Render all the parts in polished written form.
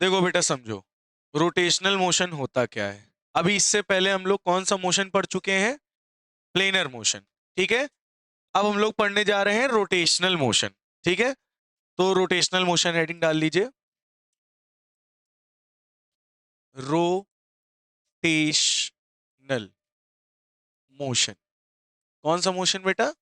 देखो बेटा समझो, रोटेशनल मोशन होता क्या है। अभी इससे पहले हम लोग कौन सा मोशन पढ़ चुके हैं? Planar motion. ठीक है, अब हम लोग पढ़ने जा रहे हैं रोटेशनल मोशन। ठीक है, तो रोटेशनल मोशन हेडिंग डाल लीजिए, रोटेशनल मोशन। कौन सा मोशन बेटा?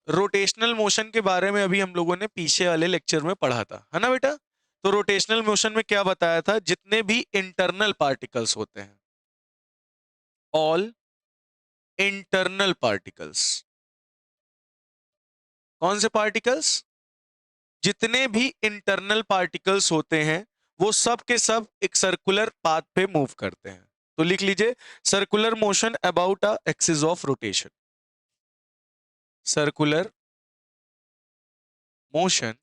रोटेशनल मोशन के बारे में अभी हम लोगों ने पीछे वाले लेक्चर में पढ़ा था, है ना बेटा? तो रोटेशनल मोशन में क्या बताया था? जितने भी इंटरनल पार्टिकल्स होते हैं, ऑल इंटरनल पार्टिकल्स। कौन से पार्टिकल्स? जितने भी इंटरनल पार्टिकल्स होते हैं वो सब के सब एक सर्कुलर पाथ पे मूव करते हैं। तो लिख लीजिए, circular motion about a axis of rotation. Circular motion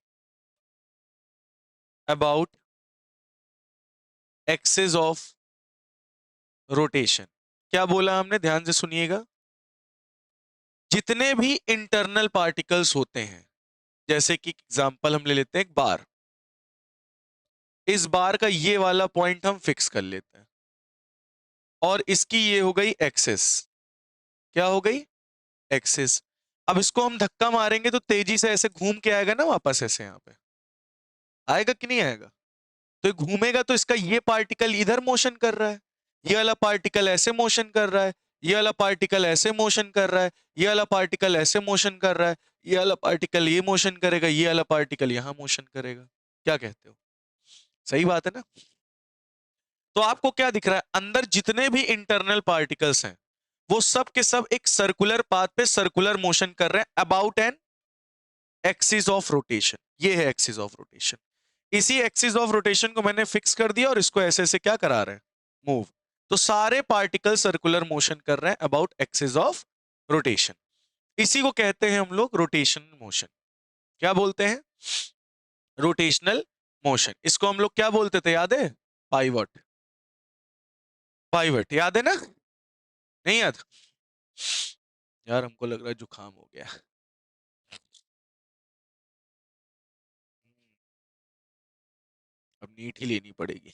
about axis of rotation. क्या बोला हमने? ध्यान से सुनिएगा। जितने भी इंटरनल पार्टिकल्स होते हैं, जैसे कि एग्जांपल हम ले लेते हैं एक बार। इस बार का ये वाला पॉइंट हम फिक्स कर लेते हैं और इसकी ये हो गई एक्सिस। क्या हो गई? एक्सिस। अब इसको हम धक्का मारेंगे तो तेजी से ऐसे घूम के आएगा ना वापस, ऐसे यहां पे आएगा कि नहीं आएगा? तो ये घूमेगा तो इसका ये पार्टिकल इधर मोशन कर रहा है, ये वाला पार्टिकल ऐसे मोशन कर रहा है, ये वाला पार्टिकल ऐसे मोशन कर रहा है, ये वाला पार्टिकल ऐसे मोशन कर रहा है, ये वाला पार्टिकल ये मोशन करेगा, ये वाला पार्टिकल यहां मोशन करेगा। क्या कहते हो? सही बात है ना? तो आपको क्या दिख रहा है? अंदर जितने भी इंटरनल पार्टिकल्स हैं वो सब के सब एक सर्कुलर पाथ पे सर्कुलर मोशन कर रहे हैं about an axis of rotation. ये है एक्सिस ऑफ रोटेशन। इसी एक्सिस ऑफ रोटेशन को मैंने फिक्स कर दिया और इसको ऐसे ऐसे क्या करा रहे हैं? मूव। तो सारे पार्टिकल सर्कुलर मोशन कर रहे हैं अबाउट एक्सिस ऑफ रोटेशन। इसी को कहते हैं हम लोग रोटेशन मोशन। क्या बोलते हैं? Rotational motion. इसको हम लोग क्या बोलते थे, याद है? पाइवट। पाइवट याद है ना? नहीं याद? यार हमको लग रहा है जुकाम हो गया। अब नीट ही लेनी पड़ेगी।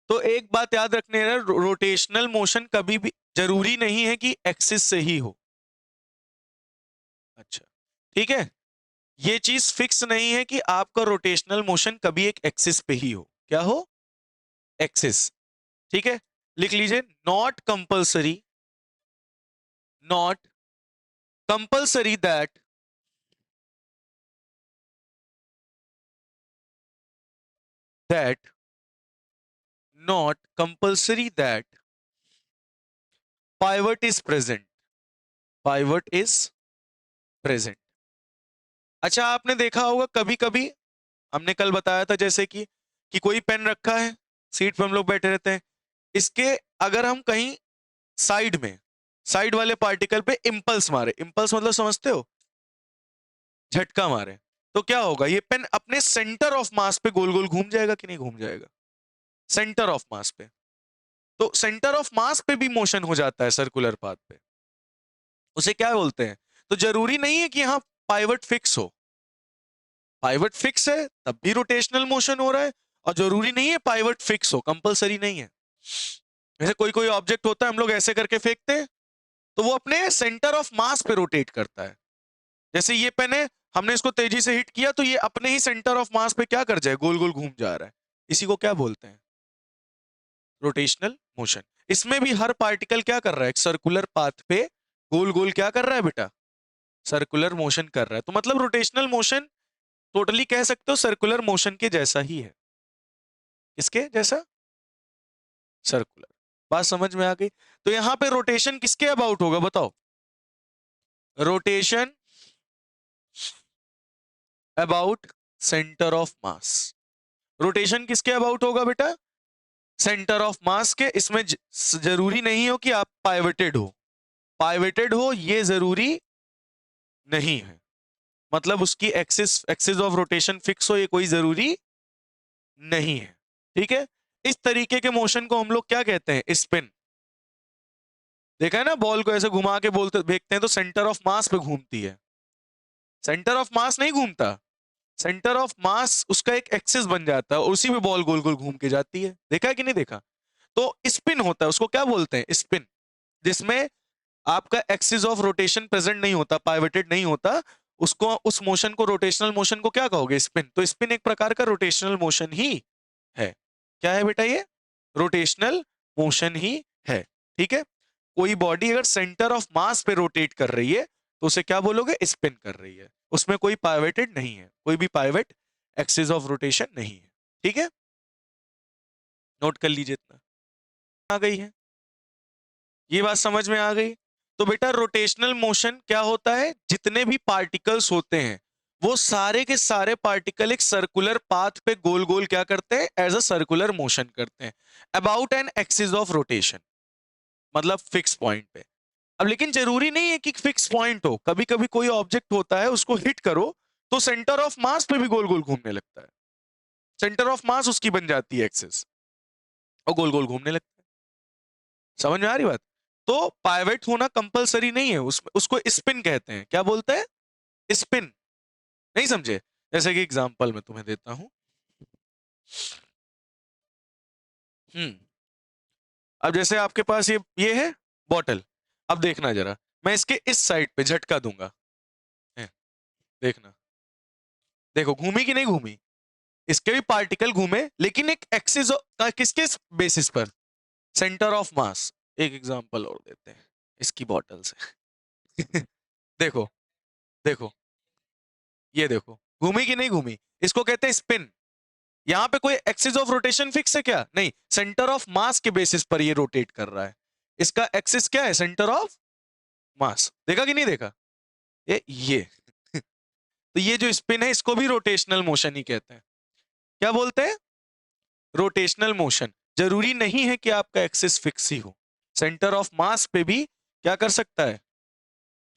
तो एक बात याद रखने, रोटेशनल मोशन कभी भी जरूरी नहीं है कि एक्सिस से ही हो। अच्छा, ठीक है, ये चीज फिक्स नहीं है कि आपका रोटेशनल मोशन कभी एक एक्सिस पे ही हो। क्या हो? एक्सिस। ठीक है, लिख लीजिए, not compulsory, not compulsory that that not compulsory that pivot is present. Pivot is present. अच्छा, आपने देखा होगा कभी कभी, हमने कल बताया था जैसे कि कोई पेन रखा है, सीट पे हम लोग बैठे रहते हैं, इसके अगर हम कहीं साइड में, साइड वाले पार्टिकल पे इंपल्स मारे, इंपल्स मतलब समझते हो? झटका मारे, तो क्या होगा? ये पेन अपने सेंटर ऑफ मास पे गोल गोल घूम जाएगा कि नहीं घूम जाएगा? सेंटर ऑफ मास पे। तो सेंटर ऑफ मास पे भी मोशन हो जाता है सर्कुलर पाथ पे, उसे क्या बोलते हैं? तो जरूरी नहीं है कि यहां पाइवट फिक्स हो। पाइवट फिक्स है तब भी रोटेशनल मोशन हो रहा है, और जरूरी नहीं है पाइवट फिक्स हो, कंपलसरी नहीं है। जैसे कोई कोई ऑब्जेक्ट होता है हम लोग ऐसे करके फेंकते हैं तो वो अपने सेंटर ऑफ मास पे रोटेट करता है। जैसे ये पेन है, हमने इसको तेजी से हिट किया तो ये अपने ही सेंटर ऑफ मास पे क्या कर जाए? गोल गोल घूम जा रहा है। इसी को क्या बोलते हैं? Rotational motion. इसमें भी हर पार्टिकल क्या कर रहा है? एक सर्कुलर पाथ पे गोल गोल क्या कर रहा है बेटा? सर्कुलर मोशन कर रहा है। तो मतलब रोटेशनल मोशन टोटली कह सकते हो सर्कुलर मोशन के जैसा ही है। किसके जैसा? सर्कुलर। बात समझ में आ गई? तो यहां पे रोटेशन किसके अबाउट होगा बताओ? Rotation about centre of mass. Rotation किसके अबाउट होगा बेटा? सेंटर ऑफ मास के। इसमें जरूरी नहीं हो कि आप पाइवटेड हो, पाइवटेड हो ये जरूरी नहीं है। मतलब उसकी axis axis of rotation fix हो ये कोई जरूरी नहीं है। ठीक है, इस तरीके के मोशन को हम लोग क्या कहते हैं? स्पिन। देखा है ना, बॉल को ऐसे घुमा के बोलते देखते हैं तो सेंटर ऑफ मास पे घूमती है, सेंटर ऑफ मास नहीं घूमता, सेंटर ऑफ मास उसका एक एक्सिस बन जाता है, उसी में बॉल गोल गोल घूम के जाती है। देखा है कि नहीं देखा? तो स्पिन होता है, उसको क्या बोलते हैं? स्पिन, जिसमें आपका एक्सिस ऑफ रोटेशन प्रेजेंट नहीं होता, पाइवटेड नहीं होता, उसको, उस मोशन को, रोटेशनल मोशन को क्या कहोगे? स्पिन। तो स्पिन एक प्रकार का रोटेशनल मोशन ही है। क्या है बेटा? ये रोटेशनल मोशन ही है। ठीक है, कोई बॉडी अगर सेंटर ऑफ मास पे रोटेट कर रही है तो उसे क्या बोलोगे? स्पिन कर रही है। उसमें कोई पाइवटेड नहीं है, कोई भी पाइवट एक्सिस ऑफ रोटेशन नहीं है। ठीक है, नोट कर लीजिए इतना। आ गई है ये बात, समझ में आ गई? तो बेटा रोटेशनल मोशन क्या होता है? जितने भी पार्टिकल्स होते हैं वो सारे के सारे पार्टिकल एक सर्कुलर पाथ पे गोल गोल क्या करते हैं? एज अ सर्कुलर मोशन करते हैं about an axis of rotation, मतलब फिक्स पॉइंट पे। अब लेकिन जरूरी नहीं है कि फिक्स पॉइंट हो, कभी कभी कोई ऑब्जेक्ट होता है उसको हिट करो तो सेंटर ऑफ मास पे भी गोल गोल घूमने लगता है। सेंटर ऑफ मास उसकी बन जाती है एक्सिस और गोल गोल घूमने लगता है। समझ में आ रही बात? तो पाइवट होना कंपलसरी नहीं है, उसको स्पिन कहते हैं। क्या बोलते हैं? स्पिन। नहीं समझे? जैसे कि एग्जांपल मैं तुम्हें देता हूं। हम्म अब जैसे आपके पास ये है बॉटल। अब देखना जरा, मैं इसके इस साइड पे झटका दूंगा, है, देखना, देखो घूमी कि नहीं घूमी? इसके भी पार्टिकल घूमे लेकिन एक एक्सिस का, किसके बेसिस पर? Centre of mass. एक एग्जांपल और देते हैं इसकी बॉटल से। देखो, देखो, ये देखो, घूमी कि नहीं घूमी? इसको कहते हैं स्पिन। यहां पे कोई एक्सिस ऑफ रोटेशन फिक्स है क्या? नहीं, सेंटर ऑफ मास के बेसिस पर ये रोटेट कर रहा है। इसका एक्सिस क्या है? Centre of mass. देखा कि नहीं देखा? ये तो ये जो स्पिन है इसको भी रोटेशनल मोशन ही कहते हैं। क्या बोलते हैं? Rotational motion. जरूरी नहीं है कि आपका एक्सिस फिक्स ही हो, सेंटर ऑफ मास पे भी क्या कर सकता है?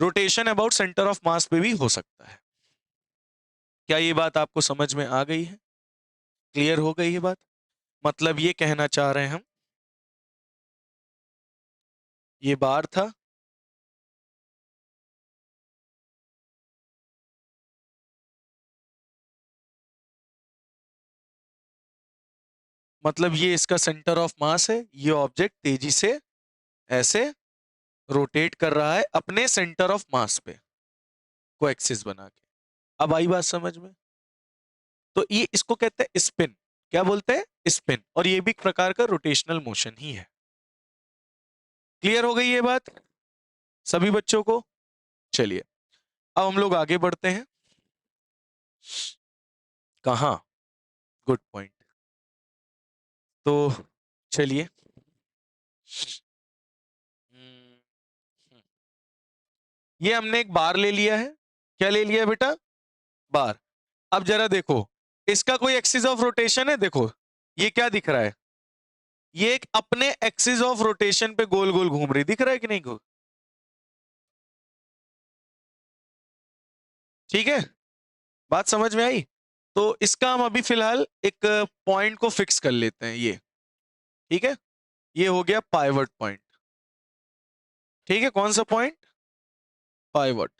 Rotation about centre of mass पे भी हो सकता है। क्या ये बात आपको समझ में आ गई है? क्लियर हो गई है बात? मतलब ये कहना चाह रहे हैं हम, ये बार था, मतलब ये इसका सेंटर ऑफ मास है, ये ऑब्जेक्ट तेजी से ऐसे रोटेट कर रहा है अपने सेंटर ऑफ मास पे, को एक्सिस बना के। अब आई बात समझ में? तो ये इसको कहते हैं स्पिन। क्या बोलते हैं? स्पिन। और ये भी एक प्रकार का रोटेशनल मोशन ही है। क्लियर हो गई ये बात सभी बच्चों को? चलिए अब हम लोग आगे बढ़ते हैं। कहाँ? Good point. तो चलिए, हम्म, ये हमने एक बार ले लिया है। क्या ले लिया बेटा? बार। अब जरा देखो, इसका कोई एक्सिस ऑफ रोटेशन है? देखो ये क्या दिख रहा है? ये एक अपने एक्सिस ऑफ रोटेशन पे गोल गोल घूम रही, दिख रहा है कि नहीं? ठीक है, बात समझ में आई? तो इसका हम अभी फिलहाल एक पॉइंट को फिक्स कर लेते हैं, ये। ठीक है, ये हो गया पाइवट पॉइंट। ठीक है, कौन सा पॉइंट? पाइवट।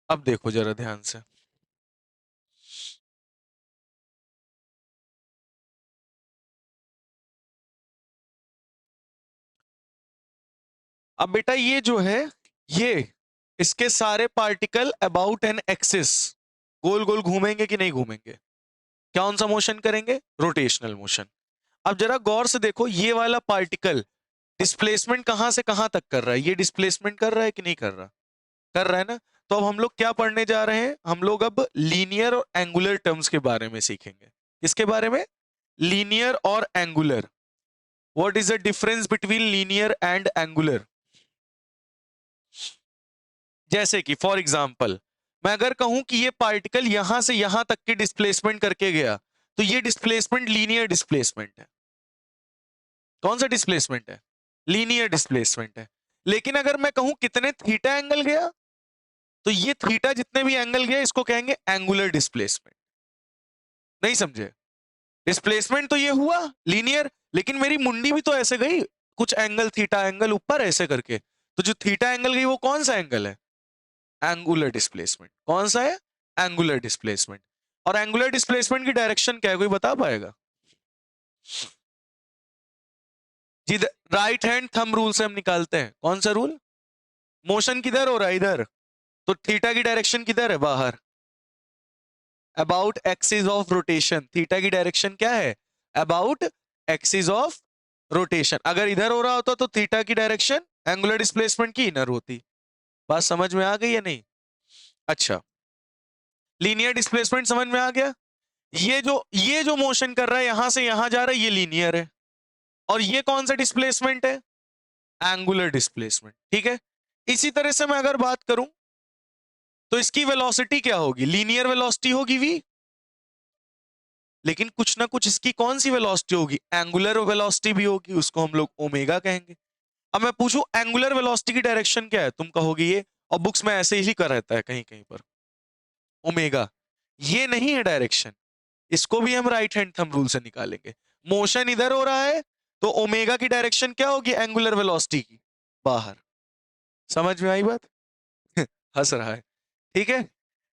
अब देखो जरा ध्यान से, अब बेटा ये जो है, ये इसके सारे पार्टिकल अबाउट एन एक्सिस गोल गोल घूमेंगे कि नहीं घूमेंगे? कौन सा मोशन करेंगे? Rotational motion. अब जरा गौर से देखो, ये वाला पार्टिकल डिस्प्लेसमेंट कहां से कहां तक कर रहा है? ये डिस्प्लेसमेंट कर रहा है कि नहीं कर रहा? कर रहा है ना? तो अब हम लोग क्या पढ़ने जा रहे हैं? हम लोग अब लीनियर और एंगुलर टर्म्स के बारे में सीखेंगे। किसके बारे में? लीनियर और angular. What is the difference between linear and angular? जैसे कि फॉर एग्जाम्पल, मैं अगर कहूं कि ये पार्टिकल यहां से यहां तक की डिस्प्लेसमेंट करके गया, तो ये डिस्प्लेसमेंट लीनियर डिस्प्लेसमेंट है। कौन सा डिस्प्लेसमेंट है? लीनियर डिस्प्लेसमेंट है। लेकिन अगर मैं कहूं कितने थीटा एंगल गया, तो ये थीटा जितने भी एंगल गए इसको कहेंगे एंगुलर डिस्प्लेसमेंट। नहीं समझे? डिस्प्लेसमेंट तो ये हुआ लीनियर, लेकिन मेरी मुंडी भी तो ऐसे गई, कुछ एंगल थीटा एंगल ऊपर ऐसे करके, तो जो थीटा एंगल गई वो कौन सा एंगल है? Angular displacement. कौन सा है? Angular displacement. और एंगुलर डिस्प्लेसमेंट की डायरेक्शन क्या है, कोई बता पाएगा? जी, राइट हैंड थंब रूल से हम निकालते हैं। कौन सा रूल? मोशन किधर हो रहा है? इधर। तो थीटा की डायरेक्शन किधर है? बाहर। About axis of rotation. Theta की डायरेक्शन क्या है? About axis of rotation. अगर इधर हो रहा होता तो थीटा की डायरेक्शन एंगुलर डिस्प्लेसमेंट की इनर होती। बात समझ में आ गई या नहीं? अच्छा, लीनियर डिस्प्लेसमेंट समझ में आ गया। ये जो मोशन कर रहा है यहां से यहां जा रहा है, ये लीनियर है। और ये कौन सा डिस्प्लेसमेंट है? Angular displacement. ठीक है। इसी तरह से मैं अगर बात करूं तो इसकी वेलोसिटी क्या होगी? लीनियर वेलोसिटी होगी v, लेकिन कुछ ना कुछ इसकी कौन सी वेलोसिटी होगी? एंगुलर वेलोसिटी भी होगी, उसको हम लोग ओमेगा कहेंगे। अब मैं पूछूं एंगुलर वेलोसिटी की डायरेक्शन क्या है, तुम कहोगे ये, और बुक्स में ऐसे ही लिखा रहता है कहीं कहीं पर ओमेगा। ये नहीं है डायरेक्शन, इसको भी हम राइट हैंड थंब रूल से निकालेंगे। मोशन इधर हो रहा है तो ओमेगा की डायरेक्शन क्या होगी एंगुलर वेलोसिटी की? बाहर। समझ में आई बात? हंस रहा है। ठीक है।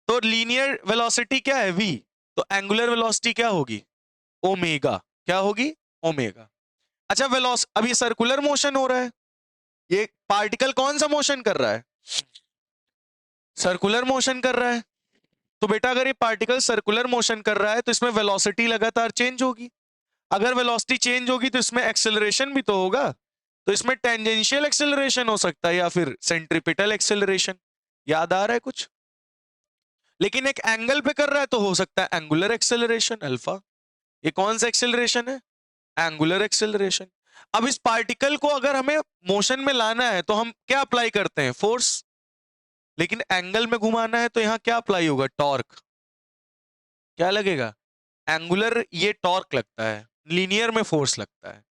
तो लीनियर वेलोसिटी क्या है? v। तो एंगुलर वेलोसिटी क्या होगी? ओमेगा। क्या होगी? ओमेगा। अच्छा, अब ये सर्कुलर मोशन हो रहा है, ये पार्टिकल कौन सा मोशन कर रहा है? सर्कुलर मोशन कर रहा है। तो बेटा अगर ये पार्टिकल सर्कुलर मोशन कर रहा है तो इसमें वेलोसिटी लगातार चेंज होगी। अगर वेलोसिटी चेंज होगी तो इसमें एक्सेलरेशन भी तो होगा। तो इसमें टेंजेंशियल एक्सेलरेशन हो सकता है या फिर सेंट्रीपिटल एक्सेलरेशन। याद आ रहा है कुछ? लेकिन एक एंगल पे कर रहा है तो हो सकता है एंगुलर एक्सेलरेशन अल्फा। ये कौन सा एक्सेलरेशन है? Angular acceleration. अब इस पार्टिकल को अगर हमें मोशन में लाना है तो हम क्या अप्लाई करते हैं? फोर्स। लेकिन एंगल में घुमाना है तो यहां क्या अप्लाई होगा? टॉर्क। क्या लगेगा? एंगुलर ये टॉर्क लगता है, लीनियर में फोर्स लगता है,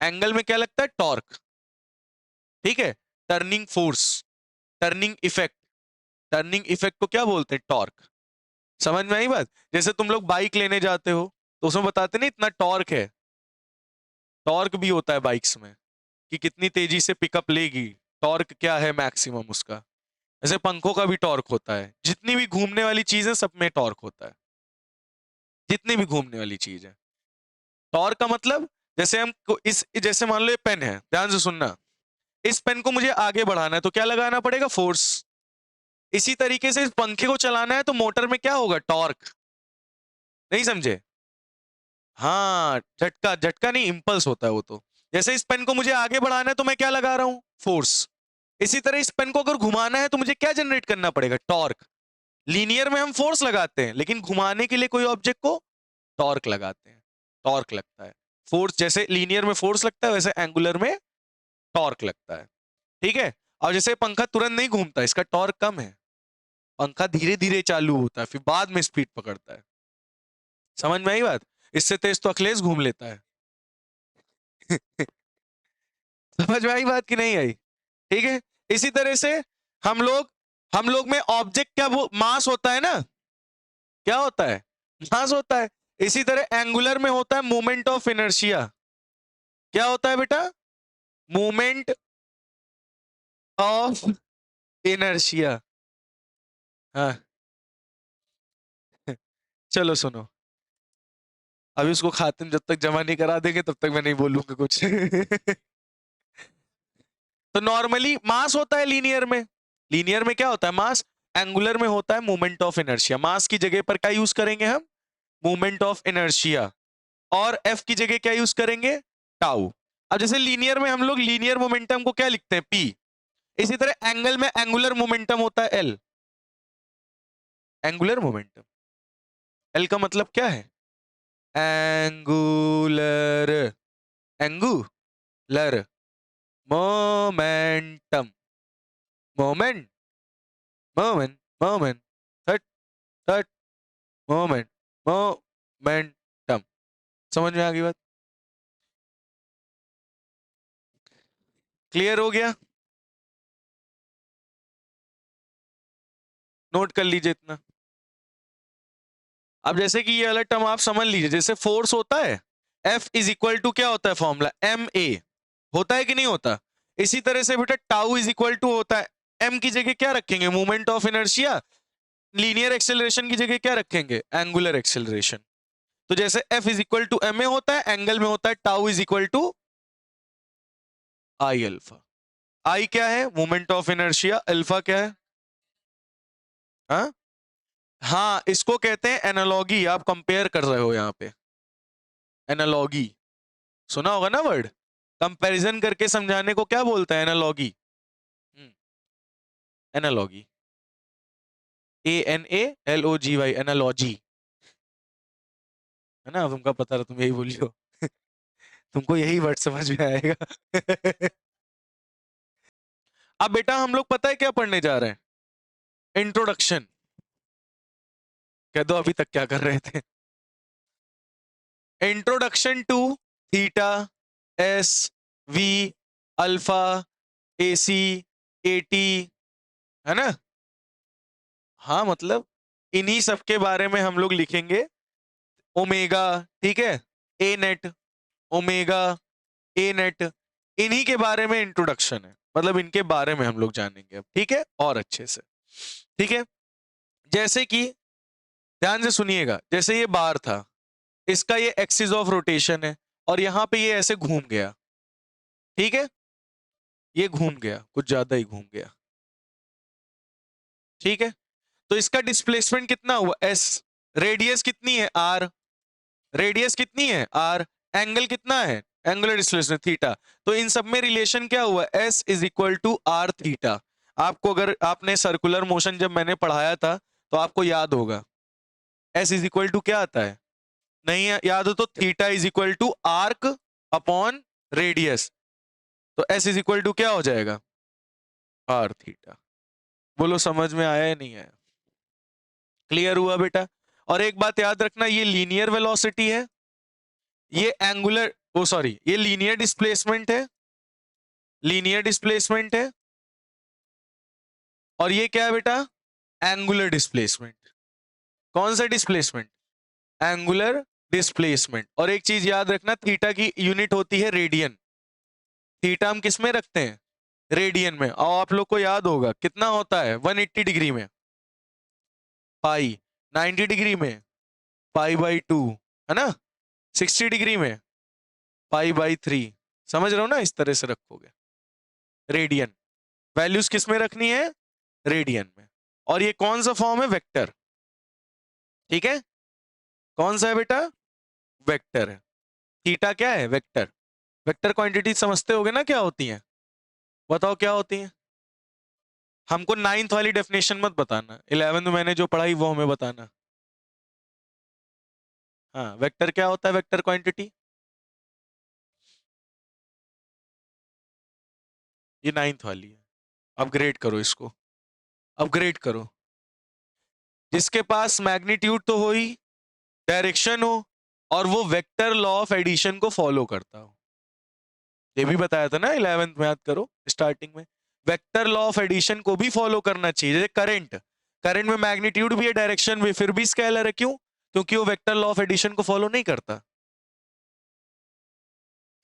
एंगल में क्या लगता है? टॉर्क। ठीक है। Turning force, turning effect, turning effect को क्या बोलते हैं? टॉर्क। समझ में आई बात? जैसे तुम लोग बाइक लेने जाते हो तो उसमें बताते नहीं इतना टॉर्क है। टॉर्क भी होता है बाइक्स में कि कितनी तेजी से पिकअप लेगी, टॉर्क क्या है मैक्सिमम उसका। ऐसे पंखों का भी टॉर्क होता है, जितनी भी घूमने वाली चीज है सब में टॉर्क होता है, जितनी भी घूमने वाली चीज है। टॉर्क का मतलब, जैसे इस जैसे मान लो ये पेन है, ध्यान से सुनना, इस पेन को मुझे आगे बढ़ाना है तो क्या लगाना पड़ेगा? फोर्स। इसी तरीके से इस पंखे को चलाना है तो मोटर में क्या होगा? टॉर्क। नहीं समझे? हाँ, झटका, झटका नहीं, इंपल्स होता है वो तो। जैसे इस पेन को मुझे आगे बढ़ाना है तो मैं क्या लगा रहा हूं? फोर्स। इसी तरह इस पेन को अगर घुमाना है तो मुझे क्या जनरेट करना पड़ेगा? टॉर्क। लीनियर में हम फोर्स लगाते हैं, लेकिन घुमाने के लिए कोई ऑब्जेक्ट को टॉर्क लगाते हैं, टॉर्क लगता है। फोर्स जैसे लीनियर में फोर्स लगता है वैसे एंगुलर में टॉर्क लगता है। ठीक है। और जैसे पंखा तुरंत नहीं घूमता, इसका टॉर्क कम है, पंखा धीरे धीरे चालू होता है फिर बाद में स्पीड पकड़ता है। समझ में आई बात? इससे तेज तो अखिलेश घूम लेता है। समझ में आई बात कि नहीं आई? ठीक है। इसी तरह से हम लोग में ऑब्जेक्ट क्या, वो मास होता है ना? क्या होता है? मास होता है। इसी तरह एंगुलर में होता है मोमेंट ऑफ इनर्शिया। क्या होता है बेटा? Moment of inertia. हाँ। चलो सुनो, अभी उसको खातिन जब तक जमा नहीं करा देंगे तब तक मैं नहीं बोलूंगा कुछ। तो नॉर्मली मास होता है लीनियर में, लीनियर में क्या होता है? मास। एंगुलर में होता है मोमेंट ऑफ इनर्शिया। मास की जगह पर क्या यूज करेंगे हम? Moment of inertia. और एफ की जगह क्या यूज करेंगे? टाउ। अब जैसे लीनियर में हम लोग लीनियर मोमेंटम को क्या लिखते हैं? पी। इसी तरह एंगल में एंगुलर मोमेंटम होता है एल। एंगुलर मोमेंटम, एल का मतलब क्या है? Angular, angular momentum, moment, moment, moment, that, that, moment, momentum. समझ में आ गई बात? क्लियर हो गया? नोट कर लीजिए इतना। अब जैसे कि ये वाला टर्म आप समझ लीजिए, जैसे फोर्स होता है, F इज इक्वल टू क्या होता है फॉर्मूला, ma होता है कि नहीं होता। इसी तरह से बेटा टाउ इज इक्वल टू होता है, m की जगह क्या रखेंगे, moment of inertia, linear acceleration की जगह क्या रखेंगे, एंगुलर एक्सेलरेशन। तो जैसे F is equal to ma होता है, एंगल में होता है tau is equal to I alpha. I क्या है, मोमेंट ऑफ इनर्शिया, अल्फा क्या है, हाँ हाँ, इसको कहते हैं एनालॉगी। आप कंपेयर कर रहे हो यहाँ पे, एनालॉगी सुना होगा ना वर्ड, कंपैरिजन करके समझाने को क्या बोलता है, एनालॉगी। एनालॉगी, ANALOGY, एनालॉजी, है ना। तुमको पता रहा, तुम यही बोलियो तुमको यही वर्ड समझ में आएगा अब बेटा हम लोग पता है क्या पढ़ने जा रहे हैं, इंट्रोडक्शन। कह दो अभी तक क्या कर रहे थे। Introduction to theta, S, V, alpha, AC, AT, है ना। हाँ मतलब इन्हीं सब के बारे में हम लोग लिखेंगे। ओमेगा, ठीक है, ए नेट, ओमेगा, ए नेट, इन्हीं के बारे में इंट्रोडक्शन है, मतलब इनके बारे में हम लोग जानेंगे अब, ठीक है, और अच्छे से, ठीक है। जैसे कि ध्यान से सुनिएगा, जैसे ये बार था, इसका ये एक्सिस ऑफ रोटेशन है, और यहां पे ये ऐसे घूम गया, ठीक है, ये घूम गया, कुछ ज्यादा ही घूम गया, ठीक है। तो इसका डिस्प्लेसमेंट कितना हुआ, एस, रेडियस कितनी है, आर, रेडियस कितनी है, आर, एंगल कितना है, एंगुलर डिस्प्लेसमेंट थीटा। तो इन सब में रिलेशन क्या हुआ, S is equal to R theta. आपको अगर आपने सर्कुलर मोशन जब मैंने पढ़ाया था तो आपको याद होगा, एस इज इक्वल टू क्या आता है, नहीं है याद हो तो theta is equal to arc upon radius. तो एस इज इक्वल टू क्या हो जाएगा, आर थीटा। बोलो समझ में आया या नहीं आया, क्लियर हुआ बेटा। और एक बात याद रखना, ये लीनियर वेलोसिटी है, ये एंगुलर, ओ सॉरी, ये लीनियर डिस्प्लेसमेंट है, लीनियर डिस्प्लेसमेंट है, और ये क्या है बेटा, एंगुलर डिस्प्लेसमेंट। कौन सा डिस्प्लेसमेंट, एंगुलर डिस्प्लेसमेंट। और एक चीज याद रखना, थीटा की यूनिट होती है रेडियन। थीटा हम किस में रखते हैं, रेडियन में। और आप लोग को याद होगा कितना होता है, 180 डिग्री में पाई, 90 डिग्री में पाई बाई 2, है ना, 60 डिग्री में पाई बाई 3। समझ रहे हो ना, इस तरह से रखोगे रेडियन, वैल्यूज किस में रखनी है, रेडियन में। और ये कौन सा फॉर्म है, वेक्टर, ठीक है, कौन सा है बेटा, वेक्टर है। थीटा क्या है, वेक्टर। वेक्टर क्वांटिटी समझते होगे ना क्या होती है, बताओ क्या होती है। हमको 9th वाली डेफिनेशन मत बताना, 11th में मैंने जो पढ़ाई वो हमें बताना। हाँ, वेक्टर क्या होता है, वेक्टर क्वांटिटी, ये 9th वाली है। अपग्रेड करो इसको, अपग्रेड करो। जिसके पास मैग्नीट्यूड तो हो ही, डायरेक्शन हो, और वो वेक्टर लॉ ऑफ एडिशन को फॉलो करता हो। ये भी बताया था ना 11th में, याद करो स्टार्टिंग में, वेक्टर लॉ ऑफ एडिशन को भी फॉलो करना चाहिए। जैसे करंट, करंट में मैग्नीट्यूड भी है, डायरेक्शन भी, फिर भी स्केलर है, क्यों, क्योंकि वो वेक्टर लॉ ऑफ एडिशन को फॉलो नहीं करता।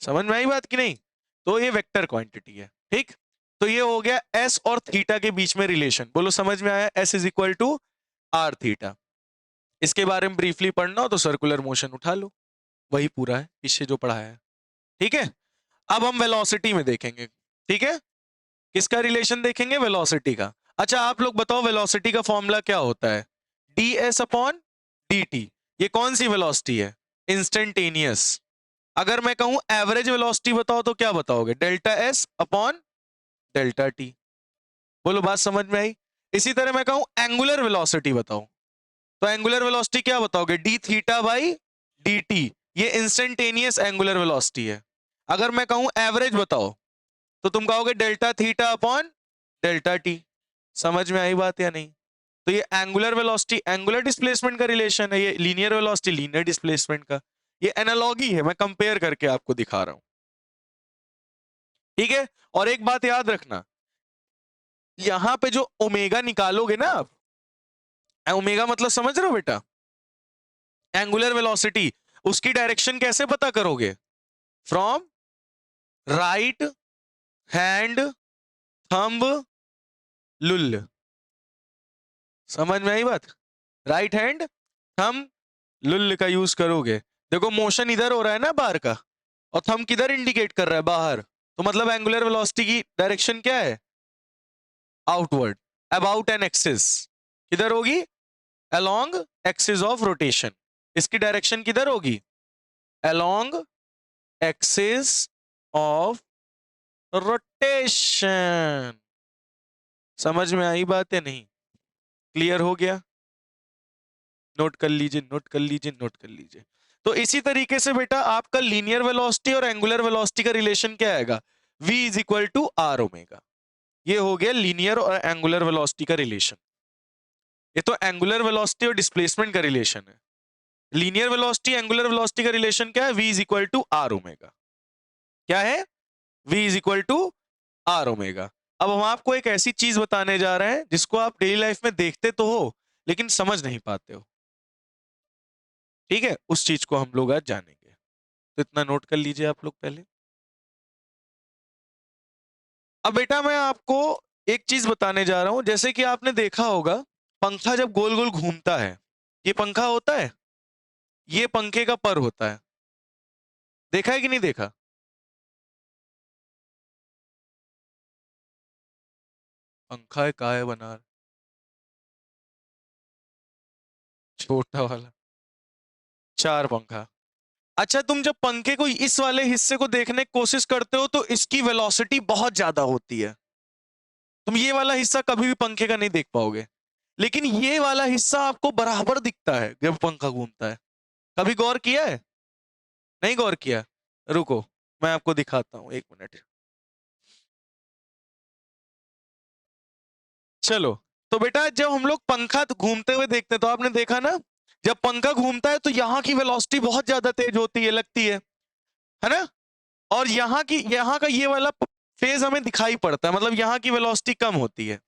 समझ में आई बात कि नहीं। तो ये वेक्टर क्वांटिटी है, ठीक। तो ये हो गया एस और थीटा के बीच में रिलेशन, बोलो समझ में आया, S is equal to R theta. इसके बारे में ब्रीफली पढ़ना हो तो सर्कुलर मोशन उठा लो, वही पूरा है पीछे जो पढ़ाया है, ठीक है। अब हम वेलोसिटी में देखेंगे, ठीक है, किसका रिलेशन देखेंगे, वेलोसिटी का। अच्छा आप लोग बताओ, वेलोसिटी का फॉर्मूला क्या होता है, ds अपॉन dt। ये कौन सी वेलोसिटी है, इंस्टेंटेनियस। अगर मैं कहूं एवरेज वेलोसिटी बताओ तो क्या बताओगे, delta S upon delta T. बोलो बात समझ में आई। इसी तरह मैं कहूं एंगुलर वेलोसिटी बताओ, तो एंगुलर वेलोसिटी क्या बताओगे, D theta by D T. ये इंस्टेंटेनियस एंगुलर वेलोसिटी है। अगर मैं कहूं एवरेज बताओ तो तुम कहोगे delta theta upon delta T. समझ में आई बात या नहीं। तो ये एंगुलर वेलोसिटी एंगुलर डिस्प्लेसमेंट का रिलेशन है, ये लीनियर वेलोसिटी लीनियर डिस्प्लेसमेंट का। ये एनालॉगी है, मैं कंपेयर करके आपको दिखा रहा हूं, ठीक है। और एक बात याद रखना, यहां पे जो ओमेगा निकालोगे ना आप, ओमेगा मतलब समझ रहे हो बेटा, एंगुलर वेलोसिटी, उसकी डायरेक्शन कैसे पता करोगे? फ्रॉम राइट हैंड थंब लुल, समझ में आई बात? राइट हैंड थंब लुल का यूज करोगे। देखो मोशन इधर हो रहा है ना बाहर का, और थंब किधर इंडिकेट कर रहा है? बाहर। तो मतलब एंगुलर वेलोसिटी की डायरेक्शन क्या है? Outward, about an axis. किधर होगी? Along axis of rotation. इसकी डायरेक्शन किधर होगी? Along axis of rotation. समझ में आई बात या नहीं? क्लियर हो गया? नोट कर लीजिए, नोट कर लीजिए, नोट कर लीजिए। तो इसी तरीके से बेटा आपका लीनियर वेलोसिटी और एंगुलर वेलोसिटी का रिलेशन क्या आएगा? v is equal to R omega. ये हो गया लीनियर और एंगुलर वेलोसिटी का रिलेशन। ये तो एंगुलर वेलोसिटी और डिस्प्लेसमेंट का रिलेशन है। लीनियर वेलोसिटी एंगुलर वेलोसिटी का रिलेशन क्या है? v is equal to R omega. क्या है? v is equal to R omega. अब हम आपको एक ऐसी चीज बताने जा रहे हैं जिसको आप डेली लाइफ में देखते तो हो लेकिन समझ नहीं पाते हो। ठीक है, उस चीज को हम लोग आज जानेंगे। तो इतना नोट कर लीजिए आप लोग पहले। अब बेटा मैं आपको एक चीज बताने जा रहा हूं, जैसे कि आपने देखा होगा पंखा जब गोल गोल घूमता है, ये पंखा होता है, ये पंखे का पर होता है। देखा है कि नहीं देखा? पंखा है का है बना, छोटा वाला, चार पंखा। अच्छा तुम जब पंखे को इस वाले हिस्से को देखने की कोशिश करते हो तो इसकी वेलोसिटी बहुत ज्यादा होती है। तुम ये वाला हिस्सा कभी भी पंखे का नहीं देख पाओगे, लेकिन ये वाला हिस्सा आपको बराबर दिखता है जब पंखा घूमता है। कभी गौर किया है? नहीं गौर किया? रुको मैं आपको दिखाता हूं, एक मिनट। चलो, तो बेटा जब हम लोग पंखा घूमते हुए देखते हैं तो आपने देखा ना, जब पंखा घूमता है तो यहाँ की वेलोसिटी बहुत ज्यादा तेज होती है, लगती है ना? और यहाँ का ये वाला फेज हमें दिखाई पड़ता है, मतलब यहाँ की वेलोसिटी कम होती है।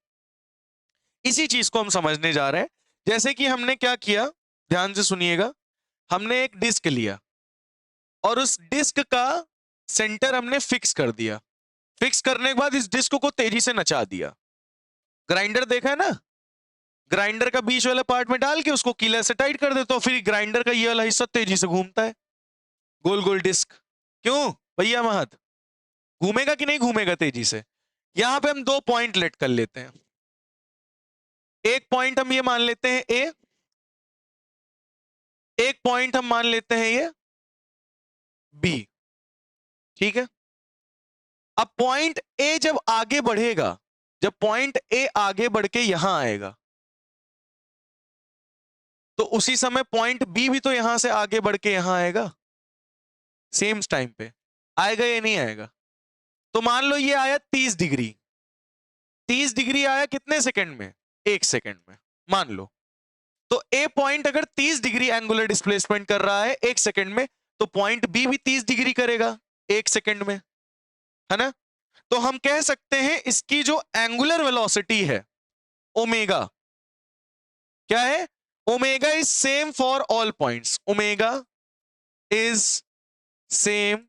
इसी चीज को हम समझने जा रहे हैं। जैसे कि हमने क्या किया, ध्यान से सुनिएगा। हमने एक डिस्क लिया और उस डिस्क का सेंटर हमने फिक्स कर दिया। फिक्स करने के बाद इस डिस्क को तेजी से नचा दिया। ग्राइंडर देखा है ना? ग्राइंडर का बीच वाला पार्ट में डाल के उसको कीला से टाइट कर देते हो, फिर ग्राइंडर का ये वाला हिस्सा तेजी से घूमता है, गोल गोल डिस्क। क्यों भैया महत? घूमेगा कि नहीं घूमेगा तेजी से? यहां पे हम दो पॉइंट लेट कर लेते हैं। एक पॉइंट हम ये मान लेते हैं ए, एक पॉइंट हम मान लेते हैं ये बी। ठीक है, अब पॉइंट ए जब आगे बढ़ेगा, जब पॉइंट ए आगे बढ़ के यहां आएगा तो उसी समय पॉइंट बी भी तो यहां से आगे बढ़ के यहां आएगा, सेम टाइम पे आएगा या नहीं आएगा? तो मान लो ये आया 30 डिग्री, 30 डिग्री आया कितने सेकंड में? एक सेकंड में मान लो। तो ए पॉइंट अगर 30 डिग्री एंगुलर डिस्प्लेसमेंट कर रहा है एक सेकंड में, तो पॉइंट बी भी 30 डिग्री करेगा एक सेकंड में, है ना? तो हम कह सकते हैं इसकी जो एंगुलर वेलोसिटी है ओमेगा, क्या है? Omega is same for all points. Omega is same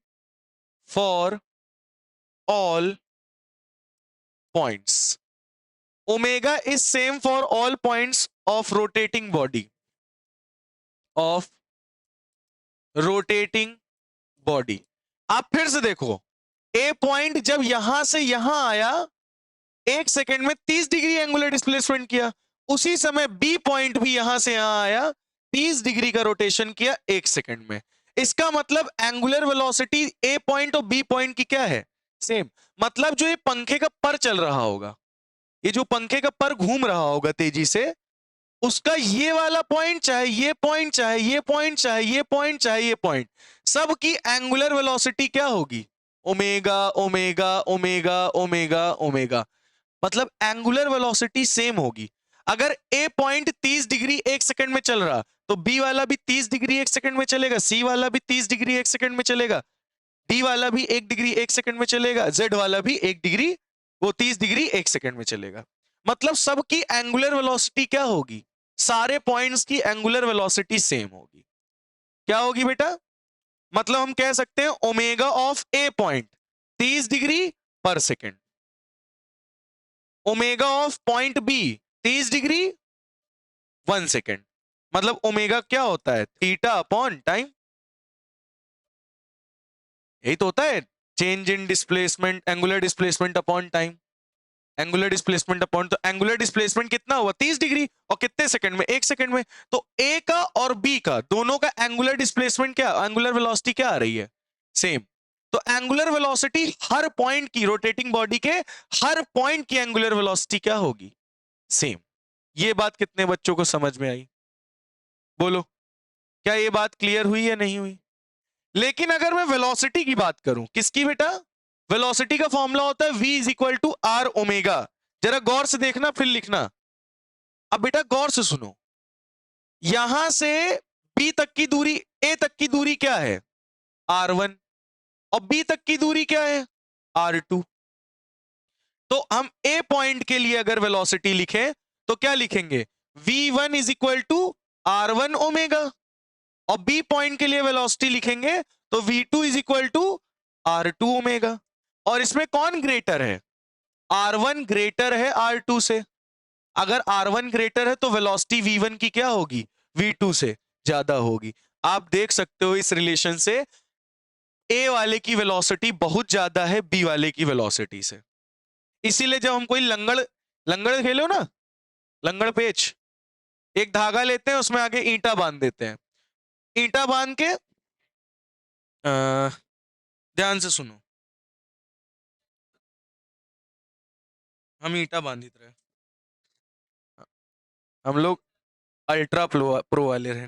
for all points. Omega is same for all points of rotating body, of rotating body. आप फिर से देखो, ए पॉइंट जब यहां से यहां आया एक सेकंड में 30 डिग्री एंगुलर डिस्प्लेसमेंट किया, उसी समय बी पॉइंट भी यहां से यहां आया 30 डिग्री का रोटेशन किया एक सेकंड में। इसका मतलब एंगुलर वेलोसिटी ए पॉइंट और बी पॉइंट की क्या है? सेम। मतलब जो ये पंखे का पर चल रहा होगा, ये जो पंखे का पर घूम रहा होगा तेजी से, उसका ये वाला पॉइंट चाहे ये पॉइंट चाहे ये पॉइंट चाहे ये पॉइंट चाहे ये पॉइंट, सब की एंगुलर वेलोसिटी क्या होगी? Omega omega omega omega omega. मतलब एंगुलर वेलोसिटी सेम होगी। अगर ए पॉइंट 30 डिग्री एक सेकंड में चल रहा तो बी वाला भी 30 डिग्री एक सेकंड में चलेगा, सी वाला भी 30 डिग्री एक सेकंड में चलेगा, डी वाला भी 1 डिग्री एक सेकंड में चलेगा, जेड वाला भी 1 डिग्री, वो 30 डिग्री एक सेकंड में चलेगा। मतलब सबकी एंगुलर वेलोसिटी क्या होगी? सारे पॉइंट्स की एंगुलर वेलोसिटी सेम होगी। क्या होगी बेटा? मतलब हम कह सकते हैं omega of A point 30 degree पर second, omega of point B 30 degree 1 second. मतलब ओमेगा क्या होता है? Theta upon time. यही तो होता है change in displacement, angular displacement upon time. Angular displacement upon, तो एंगुलर डिस्प्लेसमेंट कितना हुआ? 30 डिग्री, और कितने सेकंड में? 1 सेकंड में। तो ए का और बी का दोनों का एंगुलर डिस्प्लेसमेंट क्या, एंगुलर वेलोसिटी क्या आ रही है? सेम। तो एंगुलर वेलोसिटी हर पॉइंट की, रोटेटिंग बॉडी के हर पॉइंट की एंगुलर वेलोसिटी क्या होगी? सेम। ये बात कितने बच्चों को समझ में आई? बोलो, क्या ये बात क्लियर हुई या नहीं हुई? लेकिन अगर मैं वेलोसिटी की बात करूं, किसकी बेटा? वेलोसिटी का फॉर्मूला होता है v is equal to R omega. जरा गौर से देखना फिर लिखना। अब बेटा गौर से सुनो, यहां से b तक की दूरी, a तक की दूरी क्या है? r1, और b तक की दूरी क्या है? r2। तो हम a पॉइंट के लिए अगर वेलोसिटी लिखें तो क्या लिखेंगे? v1 is equal to r1 omega, और b पॉइंट के लिए वेलोसिटी लिखेंगे तो v2 is equal to r2 omega. और इसमें कौन ग्रेटर है? r1 ग्रेटर है r2 से। अगर r1 ग्रेटर है तो वेलोसिटी v1 की क्या होगी? v2 से ज्यादा होगी। आप देख सकते हो इस रिलेशन से a वाले की वेलोसिटी बहुत ज्यादा है b वाले की वेलोसिटी से। इसीलिए जब हम कोई लंगड़ लंगड़ खेलो ना, लंगड़ पेच, एक धागा लेते हैं उसमें आगे ईंटा बांध देते हैं। ईंटा बांध के ध्यान से सुनो, हम ईंटा बांधित रहे, हम लोग अल्ट्रा प्रो वाले रहे।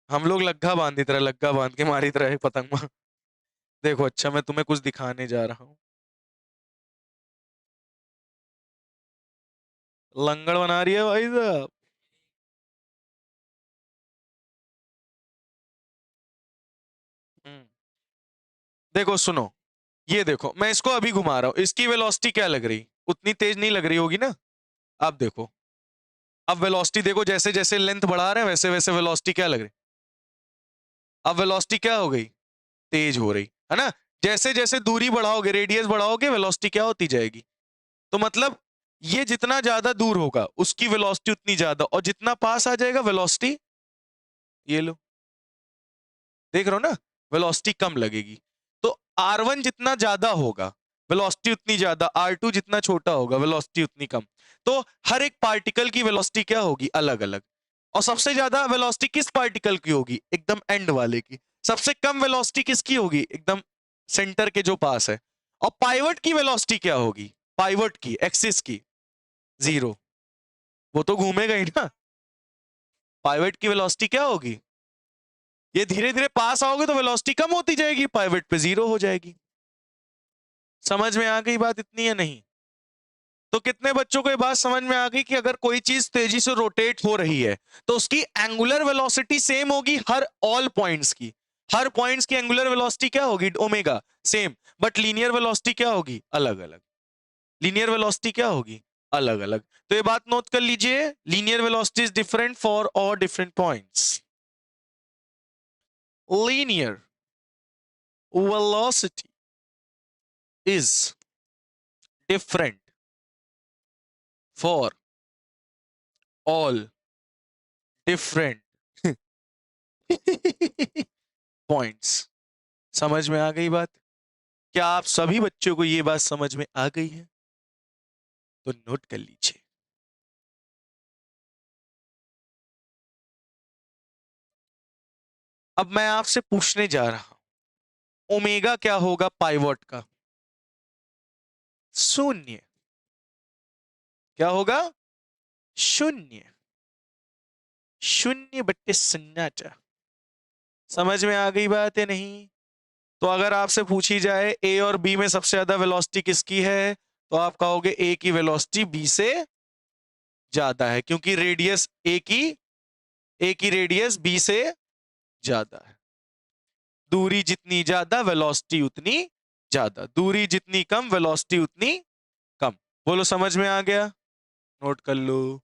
हम लोग लग्गा बांधित रहे, लग्गा बांध के मारित रहे पतंग। देखो अच्छा, मैं तुम्हें कुछ दिखाने जा रहा हूं। लंगड़ बना रही है भाई साहब। देखो सुनो, ये देखो मैं इसको अभी घुमा रहा हूं, इसकी वेलोसिटी क्या लग रही? उतनी तेज नहीं लग रही होगी ना। अब देखो, अब वेलोसिटी देखो, जैसे जैसे लेंथ बढ़ा रहे हैं वैसे वैसे वेलोसिटी क्या लग रही? अब वेलोसिटी क्या हो गई? तेज हो रही है ना। जैसे जैसे दूरी बढ़ाओगे, रेडियस बढ़ाओगे, वेलोसिटी क्या होती जाएगी? तो मतलब ये जितना ज्यादा दूर होगा उसकी वेलोसिटी उतनी ज्यादा, और जितना पास आ जाएगा वेलोसिटी, ये लो देख रहे हो ना, वेलोसिटी कम लगेगी। तो R1 जितना ज्यादा होगा वेलोसिटी उतनी ज्यादा, R2 जितना छोटा होगा वेलोसिटी उतनी कम। तो हर एक पार्टिकल की वेलोसिटी क्या होगी? अलग अलग। और सबसे ज्यादा वेलोसिटी किस पार्टिकल की होगी? एकदम एंड वाले की। सबसे कम वेलोसिटी किसकी होगी? एकदम सेंटर के जो पास है। और पाइवट की वेलोसिटी क्या होगी? पाइवट की, एक्सिस की, 0। वो तो घूमेगा ही ना। पाइवट की वेलोसिटी क्या होगी? ये धीरे धीरे पास आओगे तो वेलोसिटी कम होती जाएगी, पाइवट पे 0 हो जाएगी। समझ में आ गई बात इतनी या नहीं? तो कितने बच्चों को ये बात समझ में आ गई कि अगर कोई चीज तेजी से रोटेट हो रही है तो उसकी एंगुलर वेलोसिटी सेम होगी हर ऑल पॉइंट्स की। हर पॉइंट्स की एंगुलर वेलोसिटी क्या होगी? Omega same. But linear velocity क्या होगी? अलग अलग। लीनियर वेलोसिटी क्या होगी? अलग अलग। तो ये बात नोट कर लीजिए, linear velocity is different for all different points. Linear velocity is different for all different points. समझ में आ गई बात? क्या आप सभी बच्चों को ये बात समझ में आ गई है? तो नोट कर लीजिए। अब मैं आपसे पूछने जा रहा हूं, ओमेगा क्या होगा पाइवट का? 0। क्या होगा? 0। 0/0। समझ में आ गई बात है नहीं? तो अगर आपसे पूछी जाए ए और बी में सबसे ज्यादा वेलोसिटी किसकी है, तो आप कहोगे ए की वेलोसिटी बी से ज्यादा है, क्योंकि रेडियस ए की रेडियस बी से ज्यादा है। दूरी जितनी ज्यादा वेलोसिटी उतनी ज्यादा, दूरी जितनी कम वेलोसिटी उतनी कम। बोलो समझ में आ गया? नोट कर लो।